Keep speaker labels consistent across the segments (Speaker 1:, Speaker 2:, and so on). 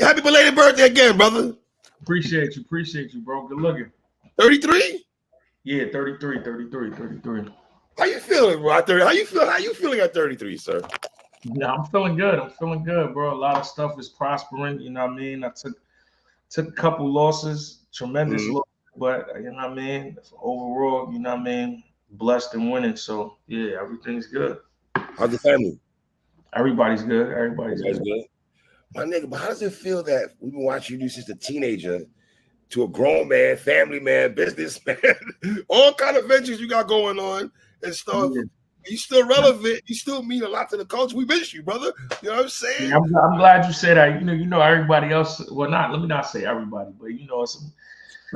Speaker 1: Happy belated birthday again, brother.
Speaker 2: Appreciate you, bro. Good looking.
Speaker 1: 33?
Speaker 2: Yeah, 33.
Speaker 1: How you feeling, bro? How you feeling at 33, sir?
Speaker 2: Yeah, I'm feeling good. Bro. A lot of stuff is prospering. You know what I mean? I took a couple losses, tremendous losses, but you know what I mean? Overall, you know what I mean? Blessed and winning. So yeah, everything's good.
Speaker 1: How's the family?
Speaker 2: Everybody's good. Everybody's good.
Speaker 1: My nigga, but how does it feel that we've been watching you since a teenager to a grown man, family man, businessman, all kind of ventures you got going on and stuff? Yeah. You still relevant. You still mean a lot to the culture. We miss you, brother. You know what I'm saying?
Speaker 2: Yeah, I'm glad you said that. You know, everybody else. Well, let me not say everybody, but you know,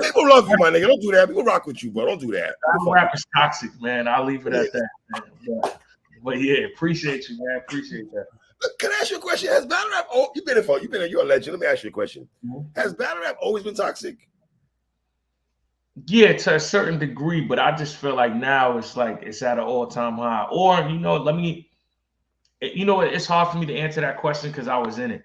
Speaker 1: people love you, my nigga. Don't do that. People rock with you, bro. Don't do that.
Speaker 2: Rap is toxic, man. I'll leave it at that. Man. But yeah, appreciate you, man. Appreciate that.
Speaker 1: Can I ask you a question? Has battle rap? Oh, you're a legend. Let me ask you a question. Has battle rap always been toxic?
Speaker 2: Yeah, to a certain degree, but I just feel like now it's at an all-time high. Or it's hard for me to answer that question because I was in it.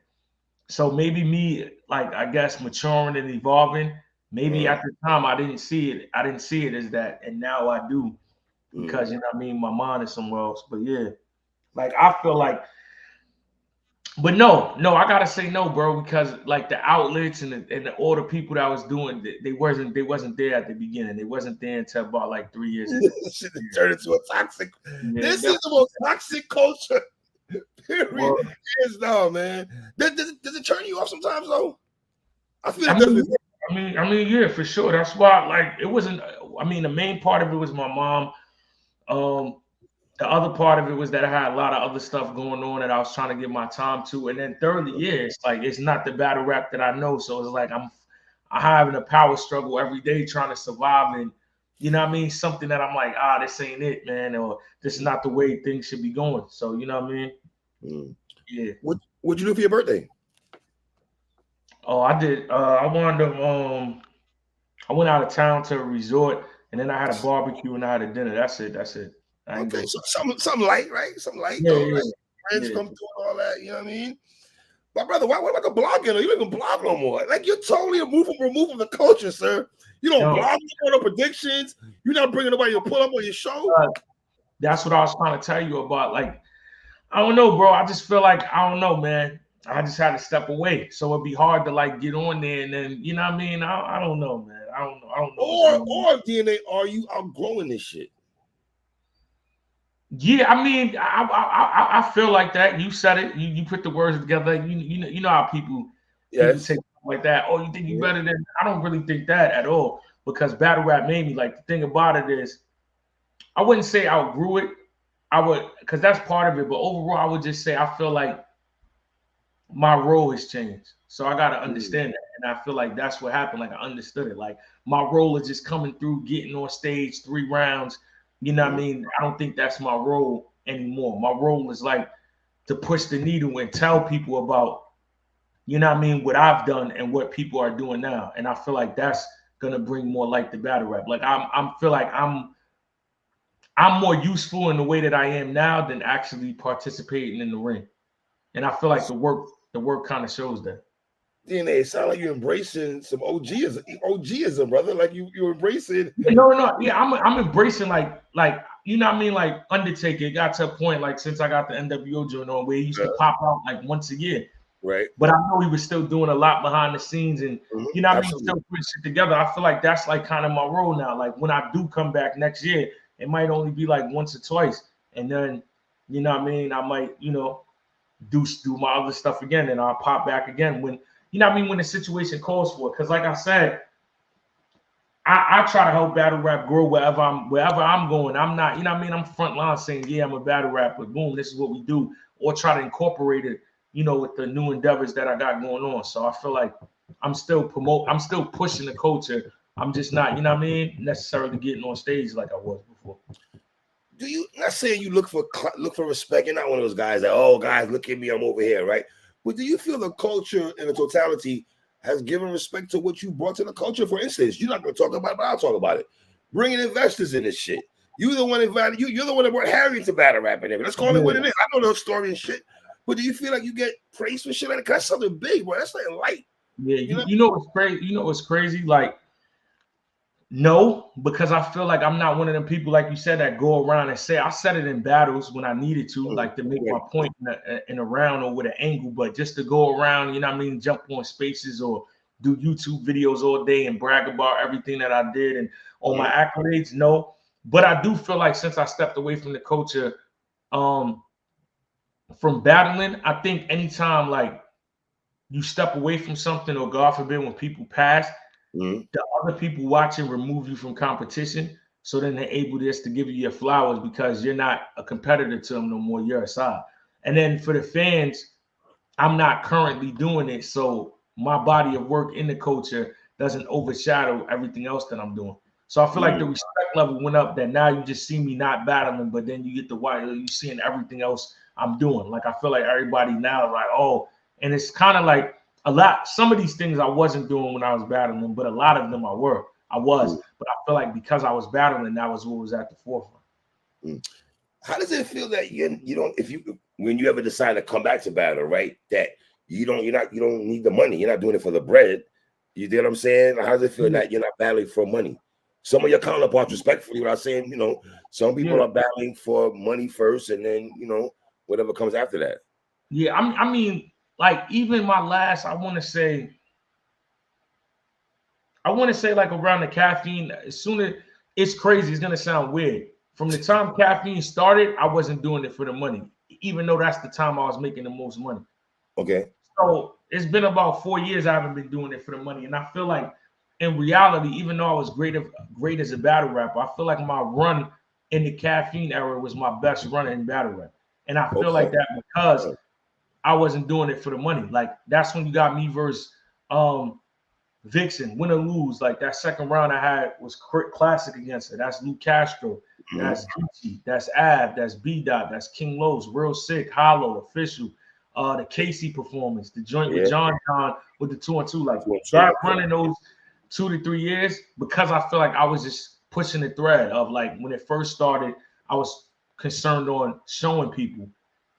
Speaker 2: So maybe me, I guess, maturing and evolving. Maybe at the time I didn't see it. I didn't see it as that, and now I do because you know what I mean. My mind is somewhere else. But yeah, I feel like. But no, I gotta say no, bro, because the outlets and all the people that was doing, they wasn't there at the beginning. They wasn't there until about 3 years ago.
Speaker 1: Shit turned into a toxic. Yeah, this is the most toxic culture. Period. Well, hands down, man. Does it turn you off sometimes though? I feel it.
Speaker 2: I mean, yeah, for sure. That's why, it wasn't. I mean, the main part of it was my mom. The other part of it was that I had a lot of other stuff going on that I was trying to give my time to. And then thirdly, yeah, it's not the battle rap that I know. So it's I'm having a power struggle every day trying to survive. And you know what I mean? Something that I'm this ain't it, man. Or this is not the way things should be going. So you know what I mean? Yeah.
Speaker 1: What'd you do for your birthday?
Speaker 2: Oh, I did. I wound up, I went out of town to a resort and then I had a barbecue and I had a dinner. That's it.
Speaker 1: Okay, so something light, right? Something light.
Speaker 2: Yeah.
Speaker 1: Friends come through and all that. You know what I mean? But brother, what about the blogging? You don't even blog no more. You're totally removed from the culture, sir. You don't blog. You don't know predictions. You're not bringing nobody to pull up on your show.
Speaker 2: That's what I was trying to tell you about. I don't know, bro. I just feel I don't know, man. I just had to step away, so it'd be hard to get on there, and then you know what I mean. I don't know, man. I don't know.
Speaker 1: Or DNA, are you outgrowing this shit?
Speaker 2: Yeah, I mean, I feel like that. You said it. You put the words together. You know how people take stuff like that. Oh, you think you better than? I don't really think that at all because battle rap made me. The thing about it is, I wouldn't say I outgrew it. I would, because that's part of it. But overall, I would just say I feel like my role has changed. So I got to understand that. And I feel like that's what happened. I understood it. My role is just coming through, getting on stage 3 rounds. You know what I mean? I don't think that's my role anymore. My role is to push the needle and tell people about, you know what I mean, what I've done and what people are doing now. And I feel like that's going to bring more light to battle rap. I feel like I'm more useful in the way that I am now than actually participating in the ring. And I feel like the work kind of shows that.
Speaker 1: DNA, it sounds like you're embracing some OGism, brother. You're embracing.
Speaker 2: No. Yeah, I'm embracing you know what I mean? Undertaker, it got to a point since I got the NWO joint on where he used to pop out once a year.
Speaker 1: Right.
Speaker 2: But I know he was still doing a lot behind the scenes and you know what I mean, still putting shit together. I feel like that's kind of my role now. When I do come back next year, it might only be once or twice. And then, you know what I mean, I might, do my other stuff again and I'll pop back again when you know what I mean, when the situation calls for it. Because like I said, I try to help battle rap grow wherever I'm going. I'm not, you know what I mean? I'm front line saying, yeah, I'm a battle rapper. Boom, this is what we do. Or try to incorporate it, with the new endeavors that I got going on. So I feel like I'm still pushing the culture. I'm just not, you know what I mean, necessarily getting on stage like I was before.
Speaker 1: Do you, not saying you look for respect, you're not one of those guys that, oh, guys, look at me, I'm over here, right? But do you feel the culture in the totality has given respect to what you brought to the culture? For instance, you're not going to talk about it, but I'll talk about it. Bringing investors in this shit. You're the one invited. You're the one that brought Harry to battle rap and everything. Let's call it what it is. I know the story and shit. But do you feel like you get praise for shit like that? That's something big, bro. That's like light.
Speaker 2: Yeah, you know what's crazy? You know what's crazy? Like, no, because I feel like I'm not one of them people, like you said, that go around and say. I said it in battles when I needed to, like to make my point in a round or with an angle, but just to go around, you know what I mean, jump on spaces or do YouTube videos all day and brag about everything that I did and all my accolades, no. But I do feel like since I stepped away from the culture, from battling, I think anytime like you step away from something, or God forbid, when people pass, the other people watching remove you from competition, so then they're able just to give you your flowers because you're not a competitor to them no more. You're a side. And then for the fans, I'm not currently doing it, so my body of work in the culture doesn't overshadow everything else that I'm doing. So I feel like the respect level went up, that now you just see me not battling, but then you get the white, you seeing everything else I'm doing. Like I feel like everybody now is like, oh, and it's kind of like a lot. Some of these things I wasn't doing when I was battling, but a lot of them I was. But I feel like because I was battling, that was what was at the forefront.
Speaker 1: How does it feel that you don't, when you ever decide to come back to battle, right? That you don't need the money. You're not doing it for the bread. You get what I'm saying? How does it feel that you're not battling for money? Some of your counterparts, respectfully, without saying, some people are battling for money first, and then whatever comes after that.
Speaker 2: Yeah, I mean, like even my last, I want to say like around the caffeine. As soon as it's crazy, it's gonna sound weird. From the time caffeine started, I wasn't doing it for the money, even though that's the time I was making the most money.
Speaker 1: Okay.
Speaker 2: So it's been about 4 years I haven't been doing it for the money, and I feel like in reality, even though I was great as a battle rapper, I feel like my run in the caffeine era was my best run in battle rap, and I feel like that because I wasn't doing it for the money. Like that's when you got me versus Vixen, win or lose. Like that second round I had was classic against her. That's Lou Castro. That's Gucci. That's Av. That's B Dot. That's King Los. Real Sick. Hollow. Official. The Casey performance. The joint with John with the 2-on-2. Like that running those 2 to 3 years, because I feel like I was just pushing the thread of like when it first started, I was concerned on showing people,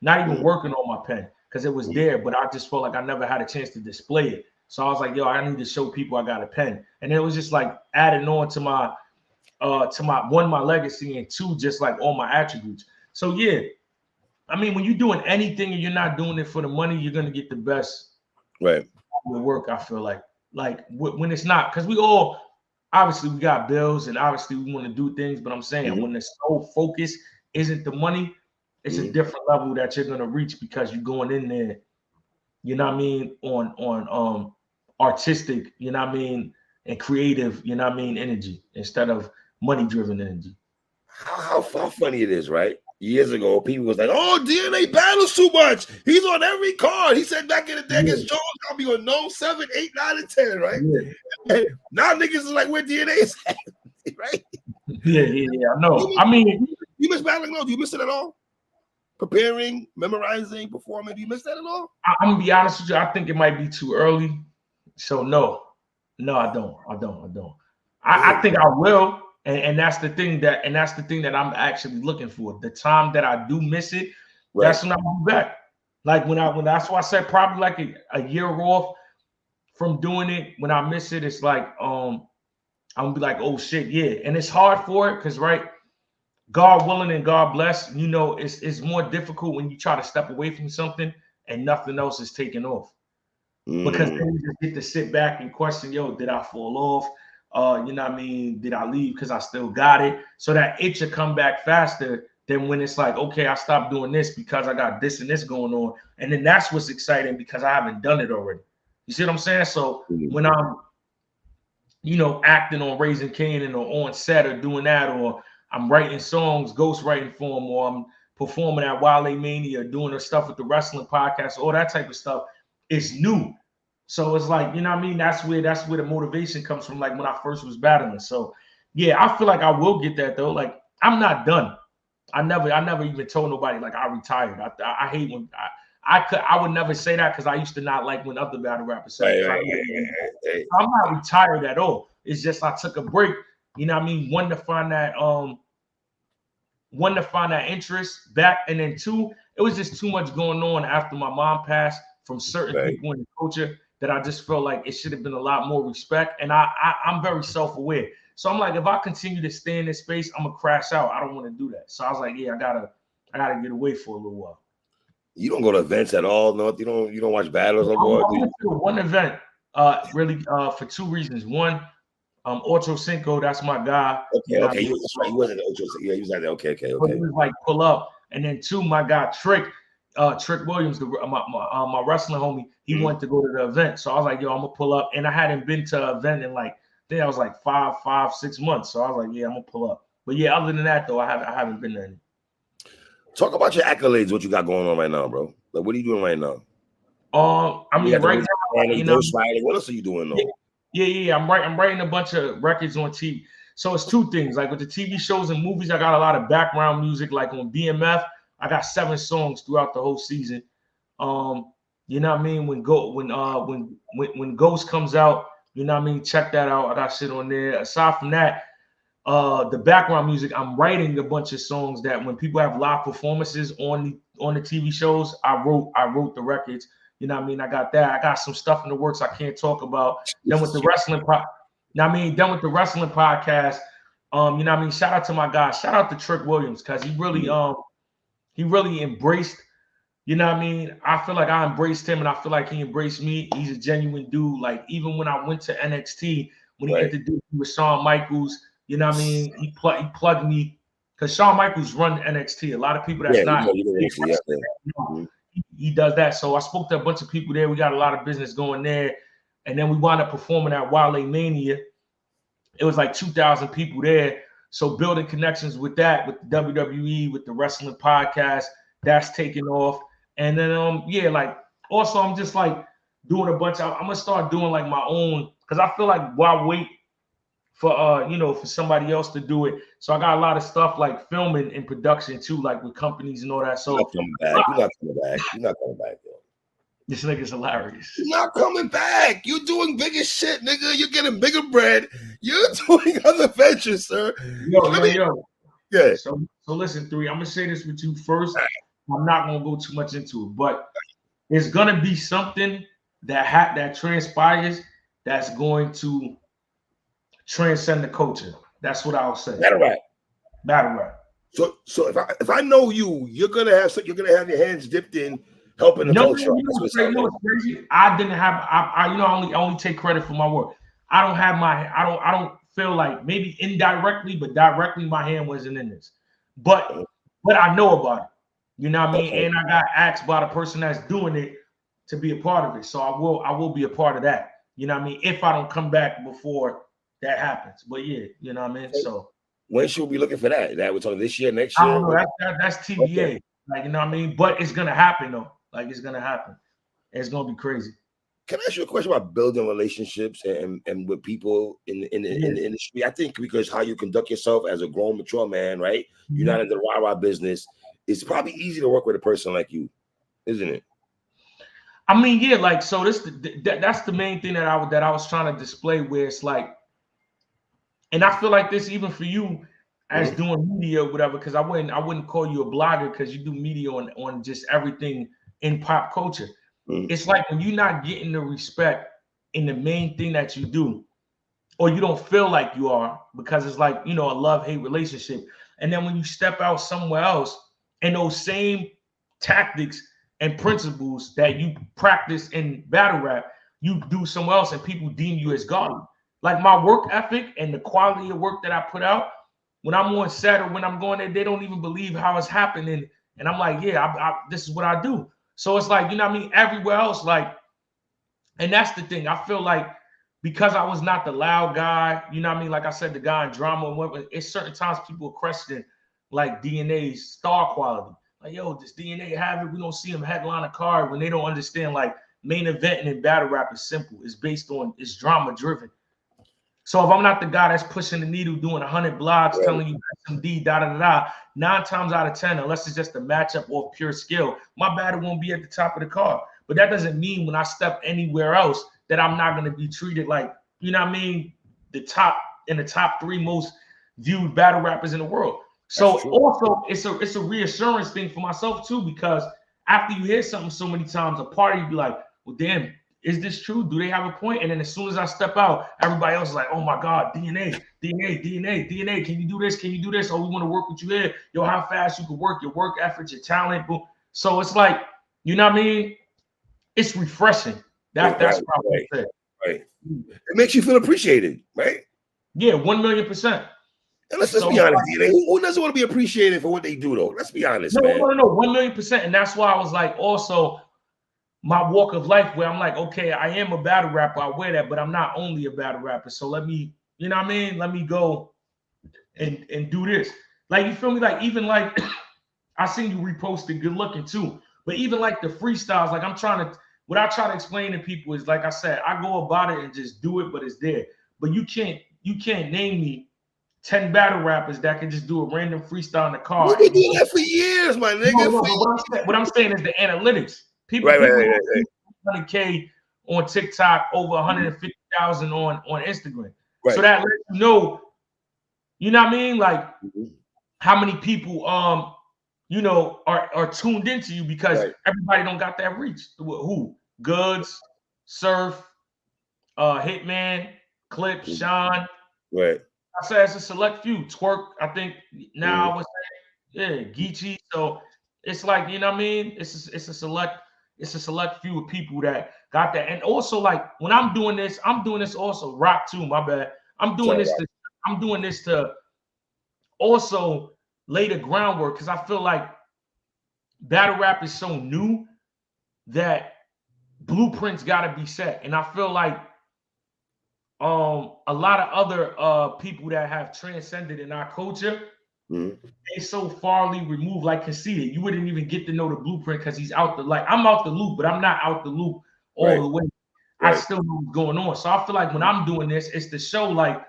Speaker 2: not even working on my pen because it was there, but I just felt like I never had a chance to display it. So I was like, yo, I need to show people I got a pen. And it was just like adding on to my one, my legacy, and two, just like all my attributes. So yeah, I mean, when you're doing anything and you're not doing it for the money, you're gonna get the best work. I feel like when it's not, because we all obviously we got bills and obviously we want to do things, but I'm saying when the sole focus isn't the money, it's a different level that you're gonna reach because you're going in there, you know what I mean, on artistic, you know what I mean, and creative, you know what I mean, energy instead of money-driven energy.
Speaker 1: How funny it is, right? Years ago, people was like, "Oh, DNA battles too much. He's on every card." He said back in the day against Jones, I'll be on 9, 7, 8, 9, and 10, right? Yeah. Now niggas is like, where DNA is at, right?
Speaker 2: Yeah, I know. I mean,
Speaker 1: you miss battling though? Do you miss it at all? Preparing, memorizing, performing, do you miss that at all?
Speaker 2: I'm gonna be honest with you. I think it might be too early. So no, I don't. I think I will. And that's the thing that I'm actually looking for. The time that I do miss it, that's when I'll be back. Like when that's why I said probably like a year off from doing it. When I miss it, it's like I'm gonna be like, oh shit, yeah. And it's hard for it because God willing and God bless, it's more difficult when you try to step away from something and nothing else is taken off. Because then you just get to sit back and question, yo, did I fall off? You know what I mean? Did I leave because I still got it? So that itch will come back faster than when it's like, okay, I stopped doing this because I got this and this going on. And then that's what's exciting because I haven't done it already. You see what I'm saying? So when I'm, acting on Raising Canaan or on set or doing that, or I'm writing songs, ghost writing for them, or I'm performing at Wale Mania, doing the stuff with the wrestling podcast, all that type of stuff, it's new. So it's like, you know what I mean? That's where the motivation comes from, like when I first was battling. So yeah, I feel like I will get that though. Like I'm not done. I never even told nobody like I retired. I hate when I would never say that because I used to not like when other battle rappers say it. I'm not retired at all. It's just I took a break, you know what I mean? One, to find that one, to find that interest back, and then two, it was just too much going on after my mom passed from certain people in the culture that I just felt like it should have been a lot more respect. And I'm very self-aware. So I'm like, if I continue to stay in this space, I'm gonna crash out. I don't want to do that. So I was like, yeah, I gotta get away for a little while.
Speaker 1: You don't go to events at all, no? You don't watch battles no more?
Speaker 2: I went to one event, really, for two reasons. One, Ocho Cinco, that's my guy.
Speaker 1: Okay. That's right. He wasn't Ocho. Yeah, he was like that. Okay.
Speaker 2: He was like pull up, and then two, my guy Trick Williams, my wrestling homie, he wanted to go to the event, so I was like, yo, I'm gonna pull up, and I hadn't been to an event in like, I think I was like 6 months, so I was like, yeah, I'm gonna pull up. But yeah, other than that though, I haven't been there.
Speaker 1: Talk about your accolades, what you got going on right now, bro. Like, what are you doing right now?
Speaker 2: I mean, right now,
Speaker 1: you know, what else are you doing though?
Speaker 2: Yeah. I'm writing a bunch of records on TV. So it's two things. Like with the TV shows and movies, I got a lot of background music. Like on BMF, I got 7 songs throughout the whole season. You know what I mean? When Ghost comes out, you know what I mean? Check that out. I got shit on there. Aside from that, the background music, I'm writing a bunch of songs that when people have live performances on the TV shows, I wrote the records. You know what I mean? I got that. I got some stuff in the works I can't talk about. Then with the wrestling done with the wrestling podcast. You know what I mean? Shout out to my guy. Shout out to Trick Williams, because he really embraced, you know what I mean? I feel like I embraced him, and I feel like he embraced me. He's a genuine dude. Like, even when I went to NXT, when he introduced me with Shawn Michaels, you know what I mean? He plugged me, because Shawn Michaels run NXT. A lot of people that's not. He does that. So I spoke to a bunch of people there. We got a lot of business going there. And then we wound up performing at Wale Mania. It was like 2,000 people there. So building connections with that, with the WWE, with the wrestling podcast, that's taking off. And then like, also I'm just like doing a bunch of, I'm gonna start doing like my own, because I feel like why wait for for somebody else to do it. So I got a lot of stuff like filming and production too, like with companies and all that. So
Speaker 1: You're not coming back, yo.
Speaker 2: This nigga's hilarious.
Speaker 1: You're not coming back. You're doing bigger shit, nigga. You're getting bigger bread. You're doing other ventures, sir.
Speaker 2: Yo.
Speaker 1: Yeah.
Speaker 2: So listen, I'm gonna say this with you first. I'm not gonna go too much into it, but it's gonna be something that transpires that's going to transcend the culture. That's what I'll say.
Speaker 1: Battle rap. So if I know you, you're gonna have your hands dipped in helping the culture.
Speaker 2: What's crazy? I didn't have. I only take credit for my work. I don't feel like, maybe indirectly, but directly my hand wasn't in this. But I know about it. You know what I mean? Okay. And I got asked by the person that's doing it to be a part of it. So I will be a part of that. You know what I mean? If I don't come back before that happens. But yeah, you know what I mean? So
Speaker 1: when should we be looking for that? That we're talking this year, next year?
Speaker 2: I don't know. That's TBA. Okay. Like, you know what I mean? But it's gonna happen though. Like, it's gonna happen. It's gonna be crazy.
Speaker 1: Can I ask you a question about building relationships and with people in the industry? I think because how you conduct yourself as a grown, mature man, right? Mm-hmm. You're not in the rah-rah business. It's probably easy to work with a person like you, isn't it?
Speaker 2: I mean, yeah, like, so that's the main thing that I was trying to display, where it's like, and I feel like this even for you as doing media or whatever, because I wouldn't call you a blogger, because you do media on just everything in pop culture. It's like when you're not getting the respect in the main thing that you do, or you don't feel like you are, because it's like, a love-hate relationship. And then when you step out somewhere else, and those same tactics and principles that you practice in battle rap, you do somewhere else and people deem you as godly. Like my work ethic and the quality of work that I put out, when I'm on set or when I'm going there, they don't even believe how it's happening. And I'm like, yeah, this is what I do. So it's like, you know what I mean? Everywhere else, like, and that's the thing. I feel like because I was not the loud guy, you know what I mean? Like I said, the guy in drama, it's certain times people question like DNA's star quality. Like, yo, does DNA have it? We don't see him headline a card, when they don't understand like main eventing in battle rap is simple. It's drama driven. So if I'm not the guy that's pushing the needle, doing 100 blogs, telling you SMD, 9 times out of 10, unless it's just a matchup or pure skill, my battle won't be at the top of the card. But that doesn't mean when I step anywhere else that I'm not going to be treated like, you know what I mean, the top 3 most viewed battle rappers in the world. So also it's a reassurance thing for myself too, because after you hear something so many times, a part of you be like, well, damn, is this true? Do they have a point? And then as soon as I step out, everybody else is like, oh my God, DNA. Can you do this? Can you do this? Oh, we want to work with you here. Yo, how fast you can work, your work efforts, your talent. Boom. So it's like, you know what I mean? It's refreshing. That's what I would say.
Speaker 1: Right. It makes you feel appreciated, right?
Speaker 2: Yeah, 1,000,000%.
Speaker 1: And let's be honest, DNA. Who doesn't want to be appreciated for what they do, though? Let's be honest, man.
Speaker 2: No, 1,000,000%. And that's why I was like, also, my walk of life where I'm like, okay, I am a battle rapper. I wear that, but I'm not only a battle rapper. So let me, you know what I mean? Let me go and do this. Like, you feel me? Like, even like, I seen you reposted good looking too. But even like the freestyles, like what I try to explain to people is, like I said, I go about it and just do it, but it's there. But you can't name me 10 battle rappers that can just do a random freestyle in the car.
Speaker 1: We've been doing that for years, my nigga.
Speaker 2: No, what I'm saying is the analytics. People,
Speaker 1: right.
Speaker 2: 100K on TikTok, over 150,000 on Instagram.
Speaker 1: Right.
Speaker 2: So that lets you know what I mean? Like how many people you know are tuned into you, because everybody don't got that reach. Who? Goods, Surf, Hitman, Clip, Sean.
Speaker 1: Right.
Speaker 2: I said it's a select few. Twerk, I think now I would say, Geechee. So it's like, you know what I mean? It's a select few of people that got that. And also, like, when I'm doing this also. Rock too, my bad. I'm doing this to also lay the groundwork, because I feel like battle rap is so new that blueprints gotta be set. And I feel like a lot of other people that have transcended in our culture, they so farly removed, like Conceited. You wouldn't even get to know the blueprint because he's out the, like, I'm out the loop, but I'm not out the loop all the way. I still know what's going on. So I feel like when I'm doing this, it's to show like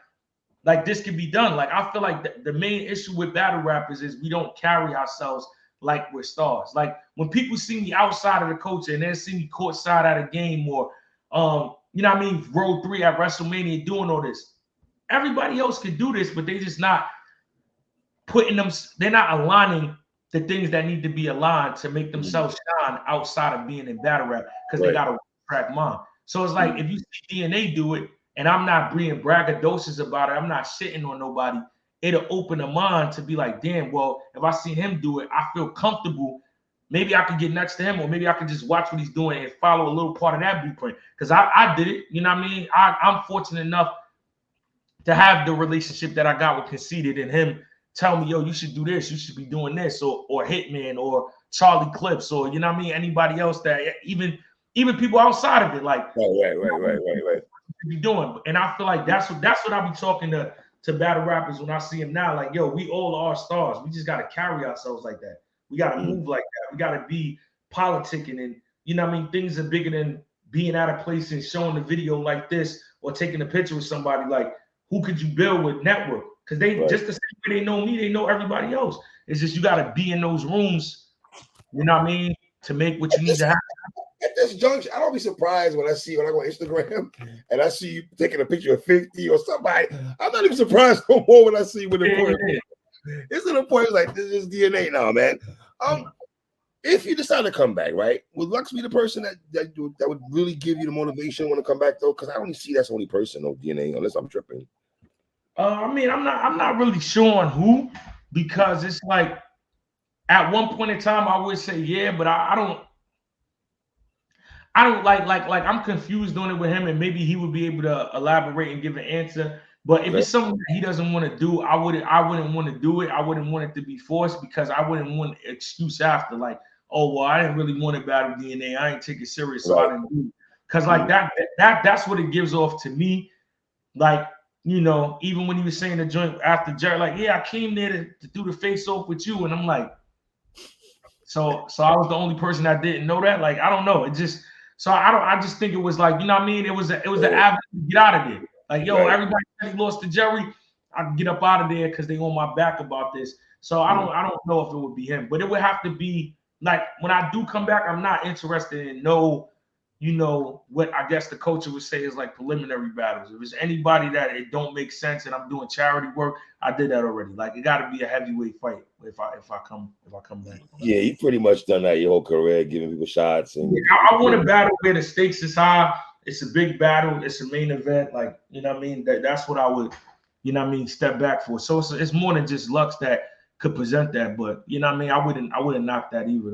Speaker 2: this can be done. Like, I feel like the main issue with battle rappers is we don't carry ourselves like we're stars. Like, when people see me outside of the culture and they see me courtside at a game, or you know what I mean, row 3 at WrestleMania doing all this. Everybody else could do this, but they just not putting them, they're not aligning the things that need to be aligned to make themselves shine outside of being in battle rap, because they got a track mind. So it's like, if you see DNA do it, and I'm not being braggadocious about it, I'm not shitting on nobody, it'll open the mind to be like, damn, well, if I see him do it, I feel comfortable. Maybe I can get next to him, or maybe I can just watch what he's doing and follow a little part of that blueprint. Because I did it, you know what I mean? I'm fortunate enough to have the relationship that I got with Conceited, and him tell me, yo, you should do this, you should be doing this, or Hitman, or Charlie Clips, or, you know what I mean, anybody else that even people outside of it, like
Speaker 1: right.
Speaker 2: Be doing. And I feel like that's what I be talking to battle rappers when I see them now. Like, yo, we all are stars. We just gotta carry ourselves like that. We gotta move like that. We gotta be politicking, and, you know what I mean, things are bigger than being at a place and showing a video like this, or taking a picture with somebody. Like, who could you build with network? Because they just the same way they know me, they know everybody else. It's just you gotta be in those rooms, you know what I mean, to make what you need to happen.
Speaker 1: At this junction, I don't be surprised when I go on Instagram and I see you taking a picture of 50 or somebody. I'm not even surprised no more when I see when the point. It's to the point like, this is DNA now, man. If you decide to come back, right? Would Lux be the person that would really give you the motivation when to come back, though? Because I only see that's the only person, no DNA, unless I'm tripping.
Speaker 2: I mean, I'm not really sure on who, because it's like, at one point in time I would say yeah, but I don't like I'm confused doing it with him, and maybe he would be able to elaborate and give an answer. But if it's something that he doesn't want to do, I wouldn't want to do it. I wouldn't want it to be forced, because I wouldn't want an excuse after, like, oh, well, I didn't really want to battle DNA. I ain't take it serious, so I didn't do it. Because like that's what it gives off to me. Like, you know, even when he was saying the joint after Jerry, like, yeah, I came there to do the face off with you, and I'm like, so I was the only person that didn't know that. Like, I don't know. It just, so I just think it was like, you know what I mean? It was the avenue to get out of there. Like, yo, everybody said he lost to Jerry. I can get up out of there because they on my back about this. So I don't know if it would be him, but it would have to be like, when I do come back, I'm not interested in you know, what I guess the culture would say is like preliminary battles. If it's anybody that it don't make sense and I'm doing charity work, I did that already. Like it got to be a heavyweight fight if I come back.
Speaker 1: Yeah, you pretty much done that your whole career, giving people shots. And
Speaker 2: I want a battle where the stakes is high. It's a big battle. It's a main event. Like, you know what I mean? That's what I would, you know what I mean, step back for. So it's more than just Lux that could present that. But you know what I mean? I wouldn't knock that either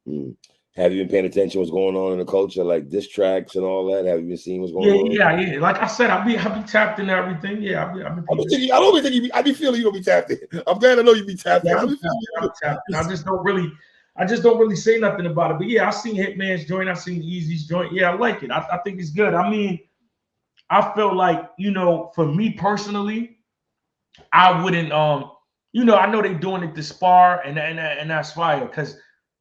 Speaker 2: though.
Speaker 1: Have you been paying attention to what's going on in the culture, like diss tracks and all that? Have you been seeing what's going on?
Speaker 2: Yeah. Like I said, I be tapped into everything. Yeah, I don't
Speaker 1: think you be. I be feeling you don't be tapped in. I'm glad I know you be tapped in.
Speaker 2: I'm tapped in. I just don't really say nothing about it. But yeah, I seen Hitman's joint. I seen Eazy's joint. Yeah, I like it. I think it's good. I mean, I feel like, you know, for me personally, I wouldn't. You know, I know they doing it to spar, and that's fire because.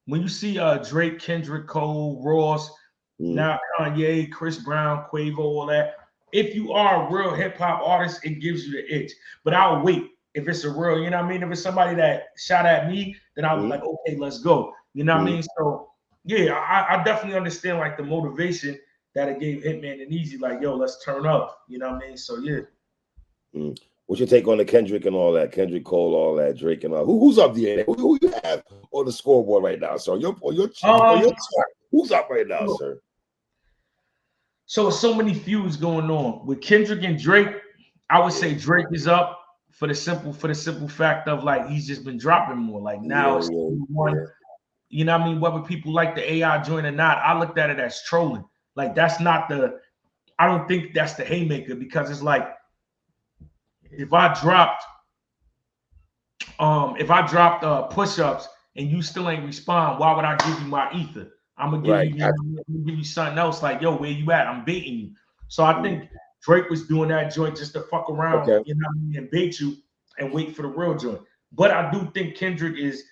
Speaker 2: When you see Drake, Kendrick, Cole, Ross, now Kanye, Chris Brown, Quavo, all that, if you are a real hip hop artist, it gives you the itch. But I'll wait if it's a real, you know what I mean? If it's somebody that shot at me, then I'll be like, okay, let's go. You know what I mean? So yeah, I definitely understand like the motivation that it gave Hitman and Eazy, like, yo, let's turn up. You know what I mean? So yeah.
Speaker 1: What's your take on the Kendrick and all that? Kendrick, Cole, all that, Drake and all. Who's up there? Who you have on the scoreboard right now, sir? Who's up right now, sir?
Speaker 2: So so many feuds going on with Kendrick and Drake. I would say Drake is up for the simple fact of like he's just been dropping more. Like now it's one. You know what I mean? Whether people like the AI joint or not, I looked at it as trolling. Like that's not the. I don't think that's the haymaker because it's like. If I dropped push-ups and you still ain't respond, why would I give you my ether? I'm gonna give you something else like, yo, where you at? I'm baiting you. So I think Drake was doing that joint just to fuck around, you know what I mean, and bait you and wait for the real joint. But I do think Kendrick is,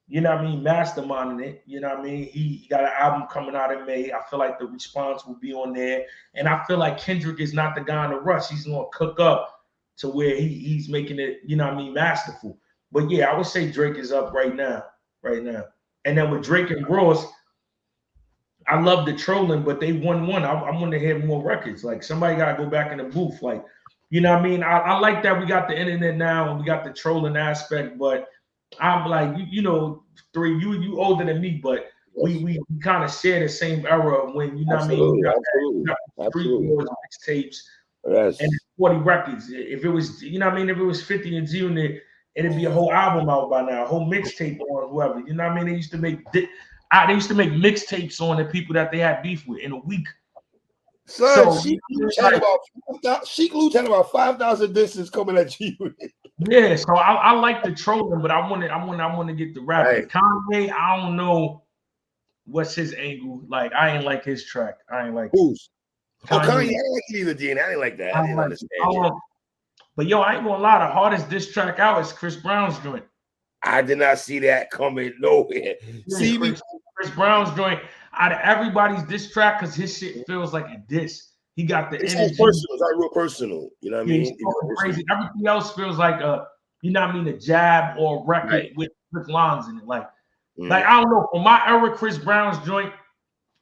Speaker 2: you know what I mean, masterminding it. You know what I mean? He got an album coming out in May. I feel like the response will be on there. And I feel like Kendrick is not the guy in the rush. He's gonna cook up to where he's making it, you know what I mean, masterful. But yeah, I would say Drake is up right now. And then with Drake and Ross, I love the trolling, but they won one. I want to hear more records. Like somebody got to go back in the booth. Like, you know what I mean? I like that we got the internet now and we got the trolling aspect, but I'm like, you know, you older than me, but we kind of share the same era when, you know what I mean? We got Street Wars mixtapes.
Speaker 1: Yes.
Speaker 2: And 40 records. If it was, you know what I mean, if it was 50 and G-Unit, it'd be a whole album out by now, a whole mixtape on whoever. You know what I mean? They used to make mixtapes on the people that they had beef with in a week.
Speaker 1: So Sheik Luch had about 5,000 disses coming at you.
Speaker 2: Yeah, so I like the trolling, but I want to get the rap. Right. Kanye, I don't know what's his angle. Like I ain't like his track. I ain't like
Speaker 1: who's. Kanye, I didn't like it either, Dean. I didn't like that. I didn't understand.
Speaker 2: But yo, I ain't gonna lie. The hardest diss track out is Chris Brown's joint.
Speaker 1: I did not see that coming nowhere.
Speaker 2: See Chris Brown's joint out of everybody's diss track because his shit feels like a diss. He got the energy.
Speaker 1: It's personal. It's like real personal. You know what I mean?
Speaker 2: It's crazy. Everything else feels like you know what I mean, a jab or a record with lines in it. Like I don't know. For my era, Chris Brown's joint,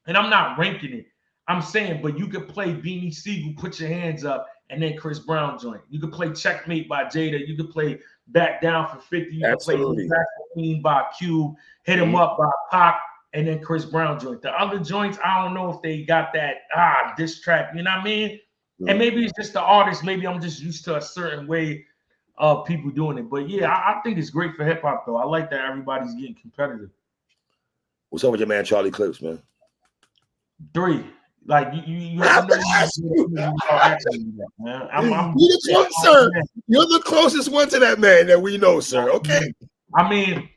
Speaker 2: and I'm not ranking it. I'm saying, but you could play Beanie Siegel, Put Your Hands Up, and then Chris Brown joint. You could play Checkmate by Jada. You could play Back Down for 50. You could play Vaseline by Cube, Hit 'Em Up by Pac, and then Chris Brown joint. The other joints, I don't know if they got that diss track. You know what I mean? And maybe it's just the artist. Maybe I'm just used to a certain way of people doing it. But yeah, I think it's great for hip hop though. I like that everybody's getting competitive.
Speaker 1: What's up with your man Charlie Clips, man?
Speaker 2: 3. Like you have to ask you. Man. I'm
Speaker 1: You're the closest, sir. You're the closest one to that man that we know, sir. Okay.
Speaker 2: I mean,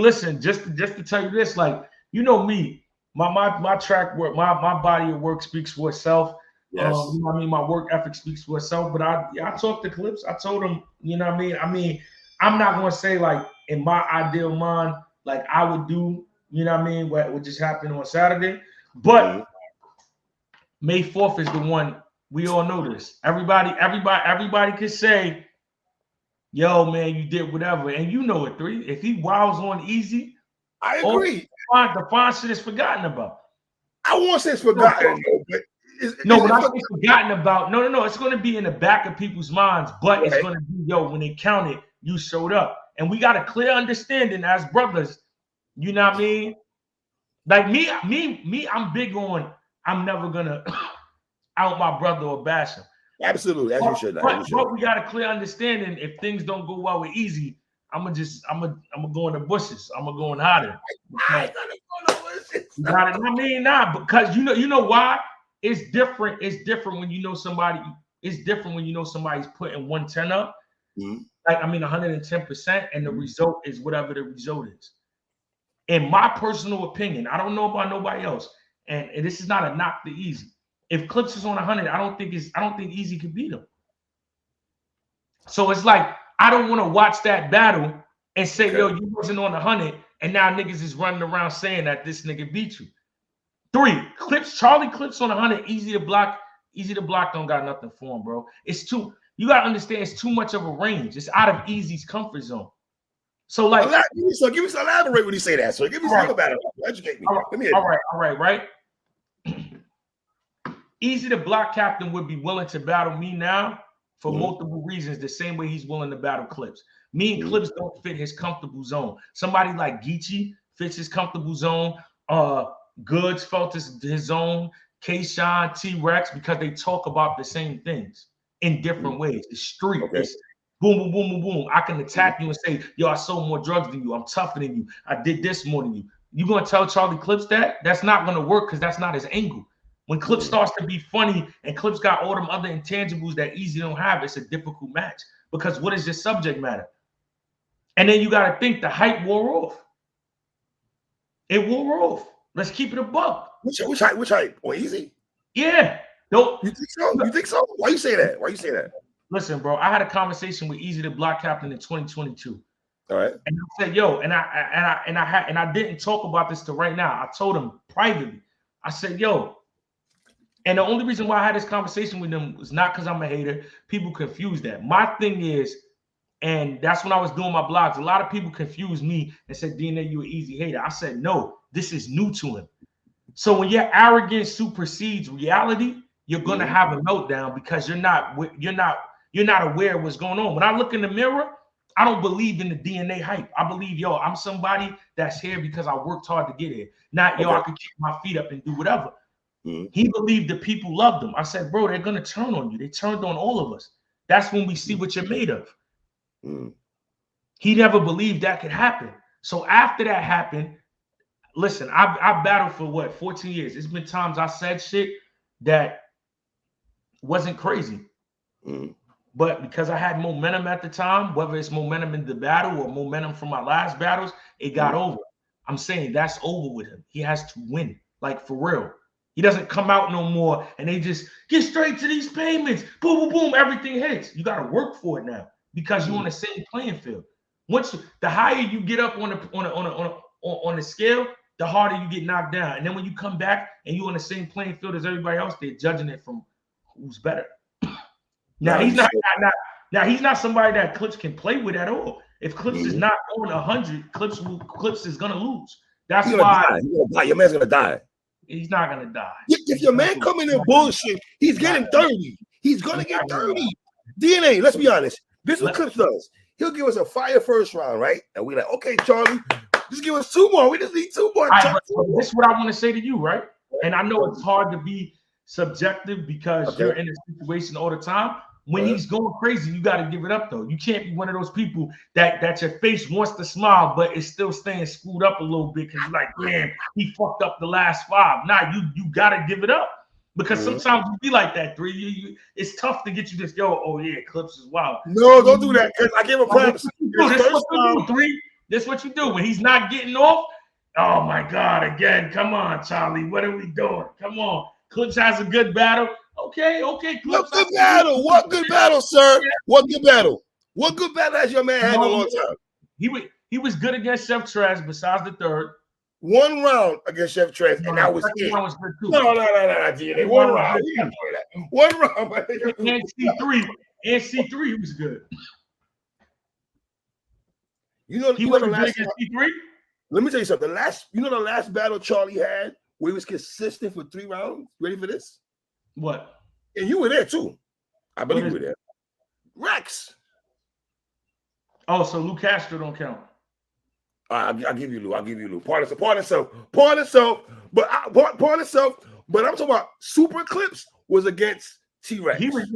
Speaker 2: listen, just to tell you this, like, you know me, my track work, my body of work speaks for itself.
Speaker 1: Yes.
Speaker 2: You know what I mean? My work ethic speaks for itself. But I talked to Clips. I told him, you know what I mean? I mean, I'm not gonna say like in my ideal mind, like I would do, you know what I mean, what just happened on Saturday. But May 4th is the one. We all know this. Everybody can say, yo, man, you did whatever. And you know it, 3. If he wows on Eazy,
Speaker 1: I agree.
Speaker 2: The fine shit is forgotten about.
Speaker 1: I won't say it's forgotten, but
Speaker 2: when I say forgotten about, no, it's going to be in the back of people's minds, but it's going to be, when they count it, you showed up. And we got a clear understanding as brothers, you know what I mean? Like me, I'm big on, I'm never going to out my brother or bash him.
Speaker 1: Absolutely, as you should.
Speaker 2: But we got a clear understanding, if things don't go well with Eazy, I'm gonna go in the bushes. I'm gonna go and hide it.
Speaker 1: I ain't gonna go in the bushes.
Speaker 2: I mean, because you know why? It's different. It's different when you know somebody. It's different when you know somebody's putting 110 up.
Speaker 1: Mm-hmm.
Speaker 2: Like, I mean, 110%, and the result is whatever the result is. In my personal opinion, I don't know about nobody else, and this is not a knock to Eazy. If Clips is on 100, I don't think Eazy could beat him. So it's like, I don't want to watch that battle and say, yo, you wasn't on 100, and now niggas is running around saying that this nigga beat you. 3 Clips, Charlie Clips on 100, Eazy to block. Eazy to block don't got nothing for him, bro. It's too, you gotta understand, it's too much of a range. It's out of Eazy's comfort zone. So like,
Speaker 1: give me some elaborate when you say that. So give me some about it. Educate me.
Speaker 2: All right. Eazy the block captain would be willing to battle me now for multiple reasons, the same way he's willing to battle Clips. Me and Clips don't fit his comfortable zone. Somebody like Geechee fits his comfortable zone. Goods felt his zone. K-Shine, TRex, because they talk about the same things in different ways. It's street. It's boom, boom, boom, boom, boom. I can attack you and say, yo, I sold more drugs than you. I'm tougher than you. I did this more than you. You gonna tell Charlie Clips that? That's not gonna work, because that's not his angle. When Clips starts to be funny and Clips got all them other intangibles that Eazy don't have, it's a difficult match, because what is your subject matter? And then you got to think the hype wore off. It wore off. Let's keep it a buck.
Speaker 1: Which hype? Or Eazy?
Speaker 2: Yeah.
Speaker 1: You think so? You think so? Why you say that?
Speaker 2: Listen, bro, I had a conversation with Eazy the block captain in 2022.
Speaker 1: All right.
Speaker 2: And I said, yo, and I didn't talk about this till right now. I told him privately. I said, yo, and the only reason why I had this conversation with him was not because I'm a hater. People confuse that. My thing is, and that's when I was doing my blogs, a lot of people confused me and said, DNA, you an Eazy hater. I said, no, this is new to him. So when your arrogance supersedes reality, you're gonna have a meltdown, because you're not aware of what's going on. When I look in the mirror, I don't believe in the DNA hype. I believe, yo, I'm somebody that's here because I worked hard to get here. Not, yo, I could kick my feet up and do whatever. He believed the people loved him. I said, bro, they're gonna turn on you. They turned on all of us. That's when we see what you're made of. He never believed that could happen. So after that happened, listen, I battled for what, 14 years. It's been times I said shit that wasn't crazy. But because I had momentum at the time, whether it's momentum in the battle or momentum from my last battles, it got over. I'm saying that's over with him. He has to win, like for real. He doesn't come out no more and they just get straight to these payments. Boom, boom, boom, everything hits. You got to work for it now, because you're on the same playing field. Once the higher you get up on the scale, the harder you get knocked down. And then when you come back and you're on the same playing field as everybody else, they're judging it from who's better. Now he's not somebody that Clips can play with at all. If Clips is not on 100, Clips is gonna lose. That's why
Speaker 1: your man's gonna die.
Speaker 2: He's not gonna die.
Speaker 1: If your man coming in bullshit, he's getting dirty. He's gonna get dirty. DNA, let's be honest. This is what Clips does. He'll give us a fire first round, right? And we're like, okay, Charlie, just give us 2 more. We just need 2 more.
Speaker 2: This is what I want to say to you, right? And I know it's hard to be subjective because you're in a situation all the time. When he's going crazy, you got to give it up, though. You can't be one of those people that your face wants to smile, but it's still staying screwed up a little bit because you're like, man, he fucked up the last 5. Nah, you got to give it up, because sometimes you be like that, 3. It's tough to get you this, yo, oh, yeah, Clips is wild.
Speaker 1: No, don't do that, because I give him props.
Speaker 2: This is what you do when he's not getting off. Oh, my God, again. Come on, Charlie. What are we doing? Come on. Clips has a good battle. Okay, Clips.
Speaker 1: What good battle? What good battle, sir? What good battle? What good battle has your man had in a long time?
Speaker 2: He was good against Chef Trez, besides the 3rd.
Speaker 1: 1 round against Chef Trez, and that was it.
Speaker 2: Was good too.
Speaker 1: No, DNA. 1 round. We can't play that. 1 round.
Speaker 2: And C3 was good.
Speaker 1: You know the last
Speaker 2: C3?
Speaker 1: Let me tell you something. The last battle Charlie had where he was consistent for 3 rounds? Ready for this?
Speaker 2: What?
Speaker 1: And you were there too. I believe you were there. Rex.
Speaker 2: Oh, so Lou Castro don't count.
Speaker 1: I'll give you Lou. I'll give you Lou. Part of self. But I'm talking about Super Clips was against TRex.
Speaker 2: He was,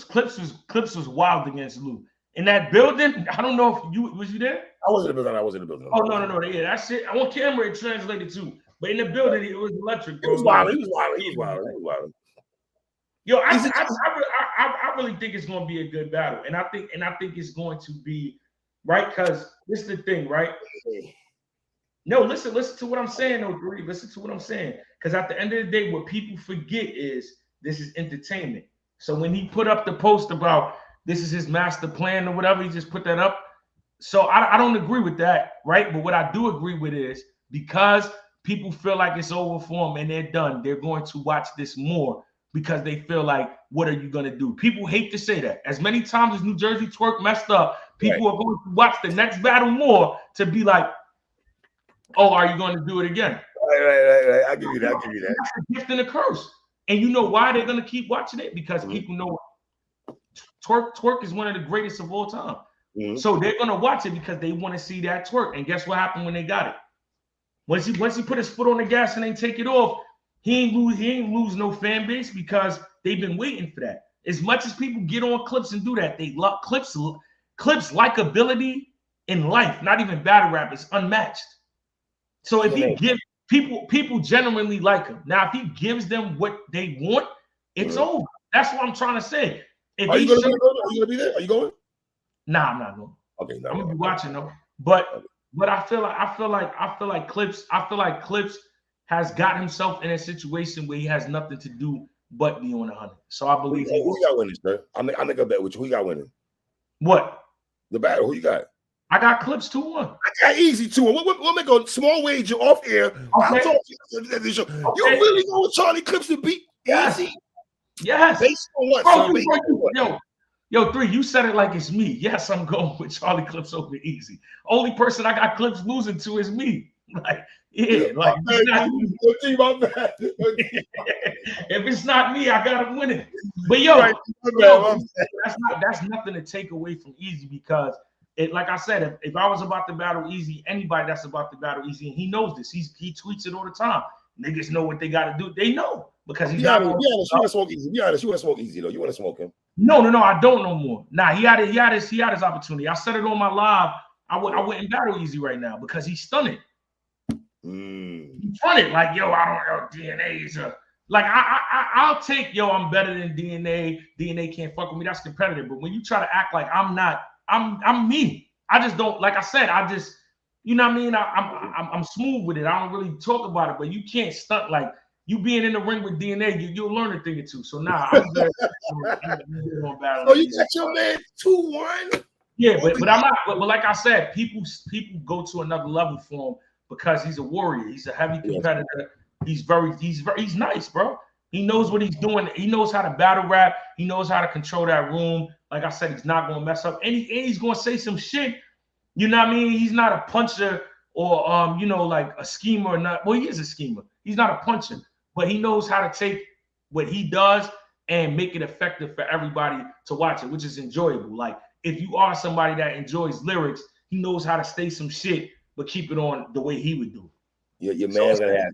Speaker 2: Clips was wild against Lou. In that building, I don't know if you was you there?
Speaker 1: I wasn't in the building.
Speaker 2: Oh no. Yeah, that shit. On camera it translated too. But in the building, it was electric, bro.
Speaker 1: He was wild.
Speaker 2: Yo, I really think it's gonna be a good battle. And I think it's going to be right, because this is the thing, right? No, listen to what I'm saying, though, Bree. Listen to what I'm saying. Because at the end of the day, what people forget is this is entertainment. So when he put up the post about this is his master plan or whatever, he just put that up. So I don't agree with that, right? But what I do agree with is because people feel like it's over for them and they're done, they're going to watch this more because they feel like, what are you going to do? People hate to say that. As many times as New Jersey Twerk messed up, people are going to watch the next battle more to be like, oh, are you going to do it again?
Speaker 1: Right. I give you that.
Speaker 2: That's a gift and a curse. And you know why they're going to keep watching it? Because people know twerk is one of the greatest of all time. So they're going to watch it because they want to see that twerk. And guess what happened when they got it? Once he put his foot on the gas and they take it off, he ain't lose no fan base because they've been waiting for that. As much as people get on Clips and do that, they love Clips likability in life, not even battle rap, is unmatched. So if he gives people genuinely like him. Now, if he gives them what they want, it's over. That's what I'm trying to say.
Speaker 1: Are you gonna be there? Are you going?
Speaker 2: Nah, I'm not going.
Speaker 1: Okay,
Speaker 2: I'm gonna be watching though. But I feel like Clips has got himself in a situation where he has nothing to do but be on 100. So I believe
Speaker 1: who got winning, sir? I'll make a bet with you. Who you got winning?
Speaker 2: What?
Speaker 1: The battle. Who you got?
Speaker 2: I got Clips 2-1. I
Speaker 1: got Eazy 2-1. We'll make a small wager off air. Okay. I'll talk to you. Okay. You really going with Charlie Clips to beat Eazy?
Speaker 2: Yes.
Speaker 1: Based on what?
Speaker 2: Yo, 3, you said it like it's me. Yes, I'm going with Charlie Clips over Eazy. Only person I got Clips losing to is me. Like, like if it's not me, I gotta win it. But that's nothing to take away from Eazy because like I said, if I was about to battle Eazy, anybody that's about to battle Eazy, and he knows this, he tweets it all the time. Niggas know what they gotta do. They know because he's not.
Speaker 1: You want to smoke Eazy. Be honest, you want to smoke Eazy though. You want to smoke him?
Speaker 2: No, I don't no more. Nah, he had his opportunity. I said it on my live. I wouldn't battle Eazy right now because he's stunning. He fronted like, yo, I don't know, DNA is like I'll take, yo, I'm better than DNA. DNA can't fuck with me. That's competitive. But when you try to act like I'm not, I'm me. I just don't, like I said, you know what I mean? I'm smooth with it. I don't really talk about it, but you can't stunt like you being in the ring with DNA, you'll learn a thing or two. So nah, I'm good.
Speaker 1: Oh, you got your man 2-1?
Speaker 2: Yeah, but I'm not, but like I said, people go to another level for him because he's a warrior. He's a heavy competitor. He's nice, bro. He knows what he's doing. He knows how to battle rap. He knows how to control that room. Like I said, he's not going to mess up. And he's going to say some shit. You know what I mean? He's not a puncher or like a schemer or not. Well, he is a schemer. He's not a puncher, but he knows how to take what he does and make it effective for everybody to watch it, which is enjoyable. Like if you are somebody that enjoys lyrics, he knows how to say some shit but keep it on the way he would do it.
Speaker 1: Your man's gonna have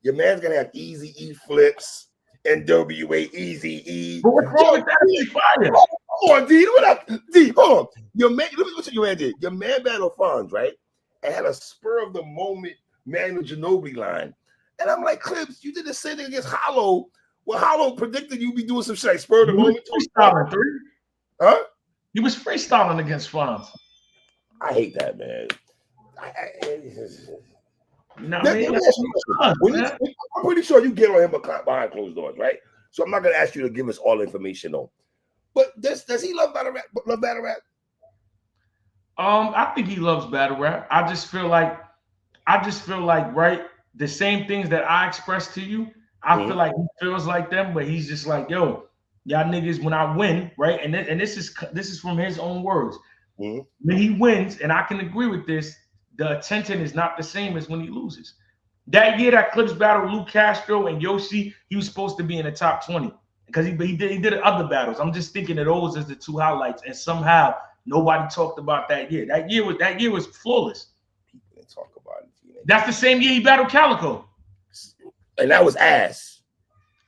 Speaker 1: your man's gonna have Easy E flips, NWA Easy E.
Speaker 2: But what's wrong with that?
Speaker 1: Hold on, D. What up, D? Hold on. Your man, let me what your man did. Your man battled Fonz, right? And had a spur of the moment Manu Ginobili line. And I'm like, Clips, you did the same thing against Hollow. Well, Hollow predicted you'd be doing some shit like spur of the moment.
Speaker 2: Freestyling, 3.
Speaker 1: Huh?
Speaker 2: He was freestyling against Fonz.
Speaker 1: I hate that, man. I'm pretty sure you get on him behind closed doors, right? So I'm not gonna ask you to give us all information though. But does he love battle rap?
Speaker 2: I think he loves battle rap. I just feel like right, the same things that I express to you, I feel like he feels like them, but he's just like, yo, y'all niggas, when I win, right? And this is from his own words. When he wins, and I can agree with this, the attention is not the same as when he loses. That year that Clips battled Luke Castro and Yoshi, he was supposed to be in the top 20 because he did other battles. I'm just thinking of those as the two highlights, and somehow nobody talked about that year. That year was flawless.
Speaker 1: People didn't talk about it.
Speaker 2: That's the same year he battled Calico,
Speaker 1: and that was ass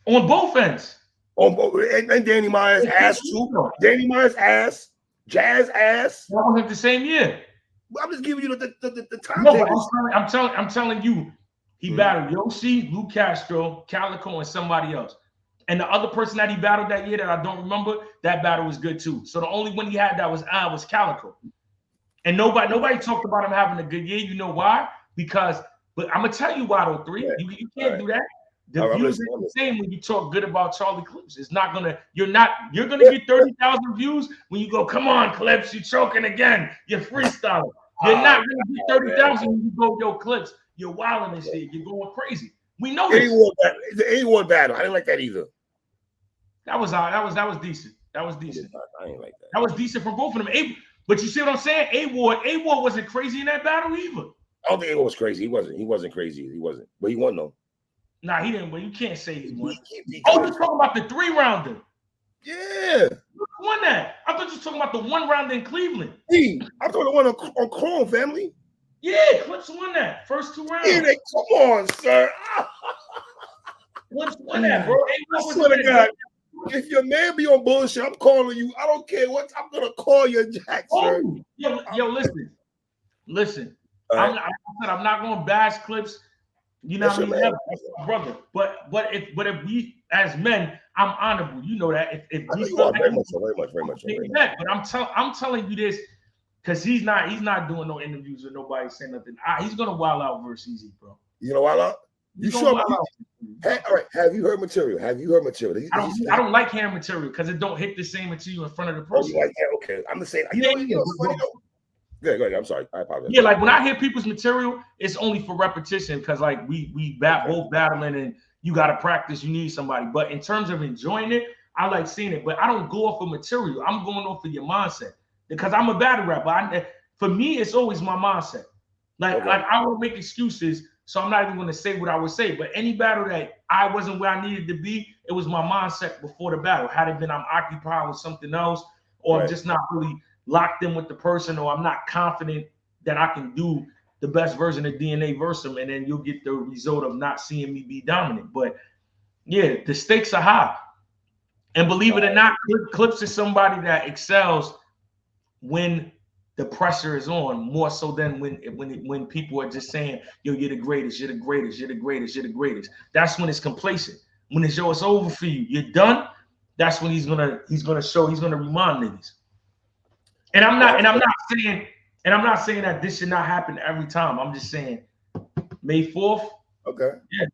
Speaker 2: on both ends.
Speaker 1: On both, and Danny Myers ass too. Danny Myers ass, Jazz ass.
Speaker 2: That wasn't the same year.
Speaker 1: I'm just giving you the time.
Speaker 2: No, but I'm telling you, he battled Yoshi, Luke Castro, Calico, and somebody else. And the other person that he battled that year that I don't remember, that battle was good too. So the only one he had that was Calico. And nobody talked about him having a good year. You know why? But I'm gonna tell you why though, 3. Yeah. You can't do that. The views are the same when you talk good about Charlie Clips. It's not gonna, you're gonna get 30,000 views when you go, come on, Clips, you're choking again. You're freestyling. You're not gonna get 30,000 when you go, yo, Clips, you're wilding and shit. You're going crazy. We know this.
Speaker 1: The 81 battle. I didn't like that either.
Speaker 2: That was decent. That was decent.
Speaker 1: I ain't like that.
Speaker 2: That was decent for both of them. But you see what I'm saying? A-Ward wasn't crazy in that battle either.
Speaker 1: I don't think A-Ward was crazy. He wasn't crazy. He wasn't. But he won though.
Speaker 2: Nah, he didn't. But you can't say he won. Oh, you're talking about the 3-rounder.
Speaker 1: Yeah.
Speaker 2: Who won that? I thought you were talking about the 1-rounder in Cleveland.
Speaker 1: I'm talking the one on Chrome, family.
Speaker 2: Yeah, Clips won that. First 2 rounds.
Speaker 1: Yeah, come on, sir.
Speaker 2: Clips won that, bro.
Speaker 1: I swear to God. If your man be on bullshit, I'm calling you. I don't care what. I'm gonna call you, Jack.
Speaker 2: Oh, yo, listen. Right. I'm not gonna bash Clips. You know what I mean? That's my brother. But if we as men, I'm honorable. You know that. If we feel
Speaker 1: very much.
Speaker 2: But I'm telling you this because he's not doing no interviews with nobody saying nothing. He's gonna wild out versus Eazy, bro.
Speaker 1: You gonna wild out? You sure? All right. Have you heard material? I
Speaker 2: don't like hearing material because it don't hit the same until you in front of the person.
Speaker 1: Oh, you like that? Okay. I'm the same. Go ahead. I'm sorry. I apologize.
Speaker 2: Yeah, like when I hear people's material, it's only for repetition because like we both battling and you got to practice. You need somebody. But in terms of enjoying it, I like seeing it. But I don't go off of material. I'm going off of your mindset because I'm a battle rapper. For me, it's always my mindset. Like I won't make excuses. So I'm not even going to say what I would say. But any battle that I wasn't where I needed to be, it was my mindset before the battle. Had it been I'm occupied with something else, or I'm just not really locked in with the person, or I'm not confident that I can do the best version of DNA versus him, and then you'll get the result of not seeing me be dominant. But yeah, the stakes are high. And believe it or not, Clips is somebody that excels when the pressure is on, more so than when people are just saying, yo, you're the greatest, you're the greatest, you're the greatest, you're the greatest. That's when it's complacent. When it's yo, it's over for you, you're done. That's when he's gonna remind niggas. And I'm not saying that this should not happen every time. I'm just saying May 4th.
Speaker 1: Okay.
Speaker 2: Yeah.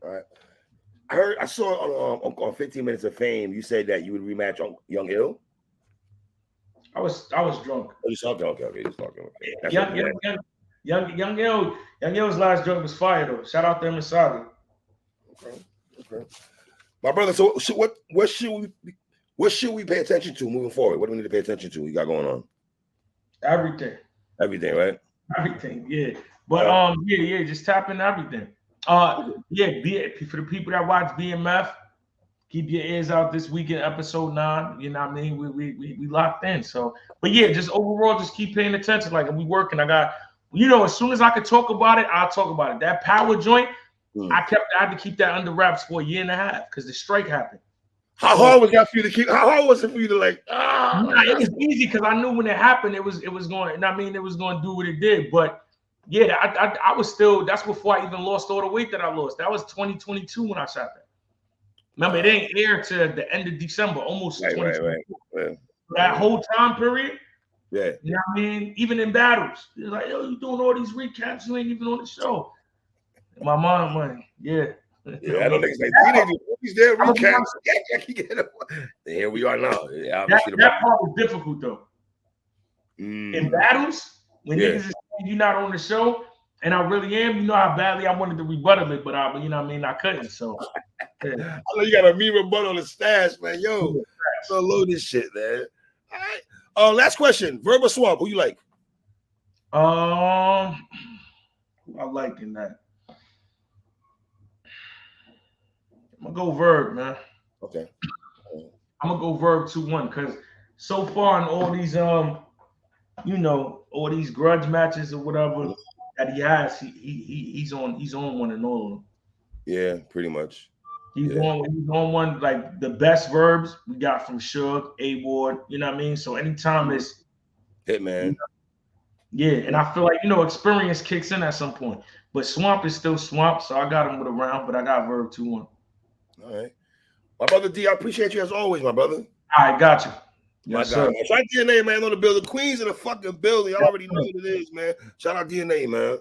Speaker 1: All right. I saw on 15 Minutes of Fame, you said that you would rematch on Young Ill.
Speaker 2: I was drunk.
Speaker 1: Oh, you talking? Okay.
Speaker 2: Young Ill's last joint was fire though. Shout out to him and Saga.
Speaker 1: Okay. My brother, so what should we pay attention to moving forward? What do we need to pay attention to? You got going on?
Speaker 2: Everything,
Speaker 1: right?
Speaker 2: Everything, yeah. But just tap into everything. For the people that watch BMF, keep your ears out this weekend, episode 9. You know what I mean? We locked in. So, but yeah, just overall, just keep paying attention. Like, we working. I got, as soon as I could talk about it, I'll talk about it. That power joint, I had to keep that under wraps for 1.5 years because the strike happened.
Speaker 1: How hard was that for you to keep? How hard was it for you to like?
Speaker 2: It was easy because I knew when it happened, it was going. I mean, it was going to do what it did. But yeah, I was still. That's before I even lost all the weight that I lost. That was 2022 when I shot that. Remember, it ain't air to the end of December, almost 2022. Right. That whole time period.
Speaker 1: Yeah.
Speaker 2: You know what I mean? Even in battles, it's like, yo, you doing all these recaps, you ain't even on the show. In my mind, money, yeah.
Speaker 1: Yeah, I don't think it's like teenagers. There recaps. Here we are now. Yeah,
Speaker 2: that part was difficult though. In battles, when niggas is saying you're not on the show, and I really am, you know how badly I wanted to rebuttal it, but you know what I mean, I couldn't. So
Speaker 1: I know you got a me rebuttal on the stash, man. Yo, so load this shit, man. All right. Last question. Verb or Swamp? Who you like?
Speaker 2: I like in that. I'm gonna go Verb, man.
Speaker 1: Okay.
Speaker 2: I'm gonna go Verb 2-1 because so far in all these all these grudge matches or whatever that he has, he's on one and all of them.
Speaker 1: Yeah, pretty much.
Speaker 2: He's on one like the best verbs we got from Suge, A-Ward, you know what I mean? So anytime it's
Speaker 1: Hitman.
Speaker 2: Yeah, and I feel like experience kicks in at some point. But Swamp is still Swamp, so I got him with a round, but I got Verb 2-1.
Speaker 1: All right. My brother D, I appreciate you as always, my brother.
Speaker 2: All right, got you.
Speaker 1: Yes, my God, man. Shout out DNA, man, on the building. Queens in the fucking building. Y'all already know what it is, man. Shout out DNA, man.